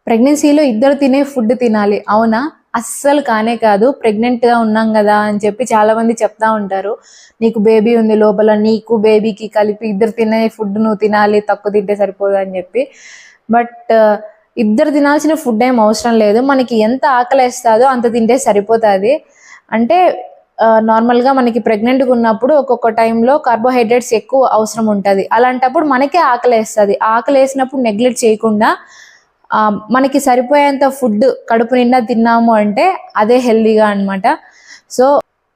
ప్రెగ్నెన్సీలో ఇద్దరు తినే ఫుడ్ తినాలి అవునా? అస్సలు కానే కాదు. ప్రెగ్నెంట్గా ఉన్నాం కదా అని చెప్పి చాలామంది చెప్తా ఉంటారు, నీకు బేబీ ఉంది లోపల, నీకు బేబీకి కలిపి ఇద్దరు తినే ఫుడ్ నువ్వు తినాలి, తక్కువ తింటే సరిపోదు అని చెప్పి. బట్ ఇద్దరు తినాల్సిన ఫుడ్ ఏం అవసరం లేదు. మనకి ఎంత ఆకలేస్తుందో అంత తింటే సరిపోతుంది. అంటే నార్మల్గా మనకి ప్రెగ్నెంట్గా ఉన్నప్పుడు ఒక్కొక్క టైంలో కార్బోహైడ్రేట్స్ ఎక్కువ అవసరం ఉంటుంది. అలాంటప్పుడు మనకే ఆకలేస్తుంది. ఆకలి వేసినప్పుడు నెగ్లెక్ట్ చేయకుండా మనకి సరిపోయేంత ఫుడ్ కడుపు నిండా తిన్నాము అంటే అదే హెల్దీగా అనమాట. సో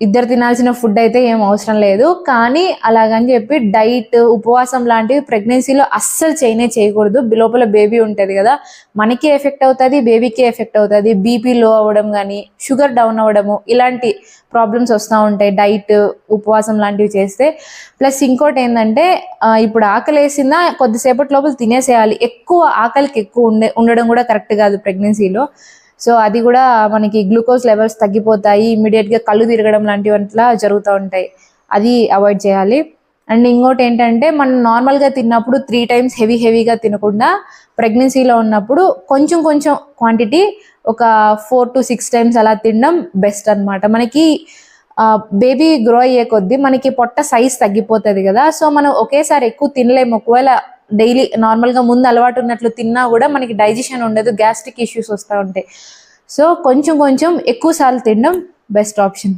ఇద్దరు తినాల్సిన ఫుడ్ అయితే ఏం అవసరం లేదు. కానీ అలాగని చెప్పి డైట్, ఉపవాసం లాంటివి ప్రెగ్నెన్సీలో అస్సలు చేయకూడదు. లోపల బేబీ ఉంటుంది కదా, మనకి ఎఫెక్ట్ అవుతుంది, బేబీకి ఎఫెక్ట్ అవుతుంది. బీపీ లో అవ్వడం కానీ, షుగర్ డౌన్ అవ్వడము, ఇలాంటి ప్రాబ్లమ్స్ వస్తూ ఉంటాయి డైట్, ఉపవాసం లాంటివి చేస్తే. ప్లస్ ఇంకోటి ఏంటంటే ఇప్పుడు ఆకలి వేసిందా కొద్దిసేపటి లోపల తినేసేయాలి. ఎక్కువ ఆకలికి ఎక్కువ ఉండడం కూడా కరెక్ట్ కాదు ప్రెగ్నెన్సీలో. సో అది కూడా మనకి గ్లూకోజ్ లెవెల్స్ తగ్గిపోతాయి, ఇమీడియట్గా కళ్ళు తిరగడం లాంటివి అట్లా జరుగుతూ ఉంటాయి. అది అవాయిడ్ చేయాలి. అండ్ ఇంకోటి ఏంటంటే మనం నార్మల్గా తిన్నప్పుడు 3 times హెవీగా తినకుండా ప్రెగ్నెన్సీలో ఉన్నప్పుడు కొంచెం క్వాంటిటీ ఒక 4 to 6 times అలా తినడం బెస్ట్ అనమాట. మనకి బేబీ గ్రో అయ్యే కొద్దీ మనకి పొట్ట సైజ్ తగ్గిపోతుంది కదా, సో మనం ఒకేసారి ఎక్కువ తినలేము. ఒకవేళ డైలీ నార్మల్గా ముందు అలవాటు ఉన్నట్లు తిన్నా కూడా మనకి డైజెషన్ ఉండదు, గ్యాస్ట్రిక్ ఇష్యూస్ వస్తూ ఉంటాయి. సో కొంచెం ఎక్కువ సార్లు తినడం బెస్ట్ ఆప్షన్.